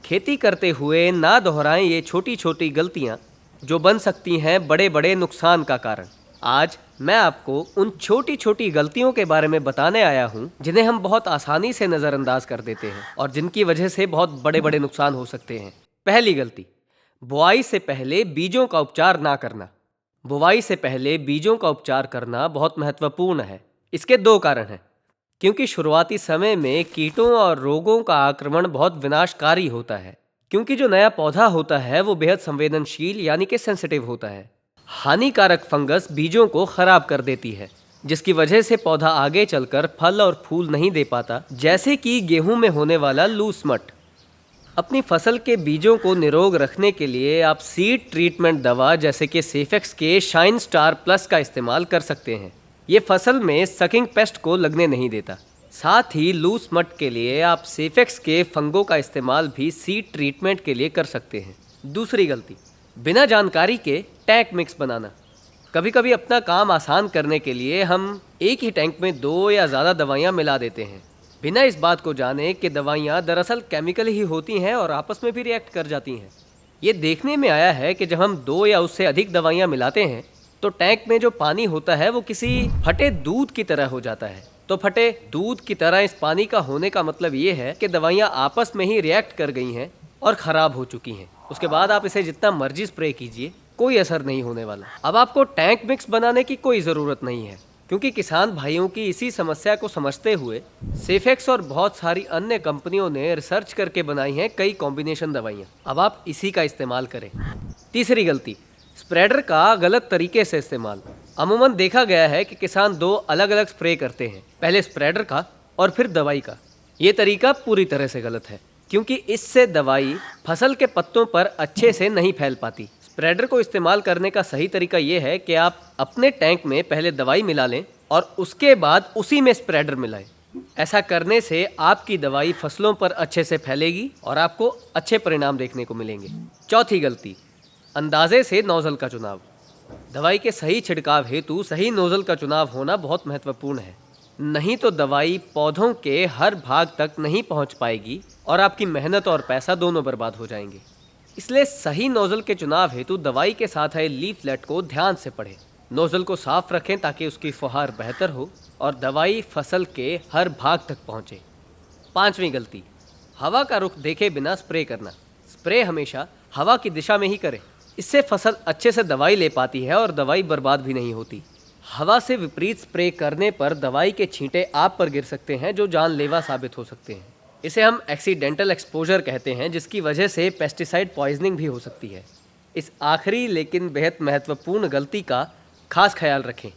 खेती करते हुए ना दोहराएं ये छोटी छोटी गलतियां जो बन सकती हैं बड़े बड़े नुकसान का कारण। आज मैं आपको उन छोटी छोटी गलतियों के बारे में बताने आया हूं जिन्हें हम बहुत आसानी से नज़रअंदाज कर देते हैं और जिनकी वजह से बहुत बड़े बड़े नुकसान हो सकते हैं। पहली गलती, बुआई से पहले बीजों का उपचार ना करना। बुवाई से पहले बीजों का उपचार करना बहुत महत्वपूर्ण है। इसके दो कारण हैं। क्योंकि शुरुआती समय में कीटों और रोगों का आक्रमण बहुत विनाशकारी होता है। क्योंकि जो नया पौधा होता है वो बेहद संवेदनशील यानी कि सेंसिटिव होता है। हानिकारक फंगस बीजों को खराब कर देती है, जिसकी वजह से पौधा आगे चलकर फल और फूल नहीं दे पाता, जैसे कि गेहूं में होने वाला लूस मट। अपनी फसल के बीजों को निरोग रखने के लिए आप सीड ट्रीटमेंट दवा जैसे कि सेफेक्स के शाइन स्टार प्लस का इस्तेमाल कर सकते हैं। ये फसल में सकिंग पेस्ट को लगने नहीं देता। साथ ही लूस मट के लिए आप सेफेक्स के फंगों का इस्तेमाल भी सीड ट्रीटमेंट के लिए कर सकते हैं। दूसरी गलती, बिना जानकारी के टैंक मिक्स बनाना। कभी कभी अपना काम आसान करने के लिए हम एक ही टैंक में 2 या ज़्यादा दवाइयाँ मिला देते हैं, बिना इस बात को जाने कि दवाइयाँ दरअसल केमिकल ही होती हैं और आपस में भी रिएक्ट कर जाती हैं। ये देखने में आया है कि जब हम 2 या उससे अधिक दवाइयाँ मिलाते हैं तो टैंक में जो पानी होता है वो किसी फटे दूध की तरह हो जाता है। तो फटे दूध की तरह इस पानी का होने का मतलब ये है कि दवाइयाँ आपस में ही रिएक्ट कर गई हैं और ख़राब हो चुकी हैं। उसके बाद आप इसे जितना मर्जी स्प्रे कीजिए, कोई असर नहीं होने वाला। अब आपको टैंक मिक्स बनाने की कोई ज़रूरत नहीं है, क्योंकि किसान भाइयों की इसी समस्या को समझते हुए सेफेक्स और बहुत सारी अन्य कंपनियों ने रिसर्च करके बनाई हैं कई कॉम्बिनेशन दवाइयाँ। अब आप इसी का इस्तेमाल करें। तीसरी गलती, स्प्रेडर का गलत तरीके से इस्तेमाल। अमूमन देखा गया है कि किसान 2 अलग अलग स्प्रे करते हैं, पहले स्प्रेडर का और फिर दवाई का। ये तरीका पूरी तरह से गलत है, क्योंकि इससे दवाई फसल के पत्तों पर अच्छे से नहीं फैल पाती। स्प्रेडर को इस्तेमाल करने का सही तरीका ये है कि आप अपने टैंक में पहले दवाई मिला लें और उसके बाद उसी में स्प्रेडर मिलाएं। ऐसा करने से आपकी दवाई फसलों पर अच्छे से फैलेगी और आपको अच्छे परिणाम देखने को मिलेंगे। चौथी गलती, अंदाजे से नोजल का चुनाव। दवाई के सही छिड़काव हेतु सही नोजल का चुनाव होना बहुत महत्वपूर्ण है, नहीं तो दवाई पौधों के हर भाग तक नहीं पहुंच पाएगी और आपकी मेहनत और पैसा दोनों बर्बाद हो जाएंगे। इसलिए सही नोजल के चुनाव हेतु दवाई के साथ आए लीफलेट को ध्यान से पढ़ें। नोजल को साफ रखें ताकि उसकी फुहार बेहतर हो और दवाई फसल के हर भाग तक पहुंचे। पांचवी गलती, हवा का रुख देखे बिना स्प्रे करना। स्प्रे हमेशा हवा की दिशा में ही करें, इससे फसल अच्छे से दवाई ले पाती है और दवाई बर्बाद भी नहीं होती। हवा से विपरीत स्प्रे करने पर दवाई के छींटे आप पर गिर सकते हैं, जो जानलेवा साबित हो सकते हैं। इसे हम एक्सीडेंटल एक्सपोजर कहते हैं, जिसकी वजह से पेस्टिसाइड पॉइजनिंग भी हो सकती है। इस आखिरी लेकिन बेहद महत्वपूर्ण गलती का खास ख्याल रखें।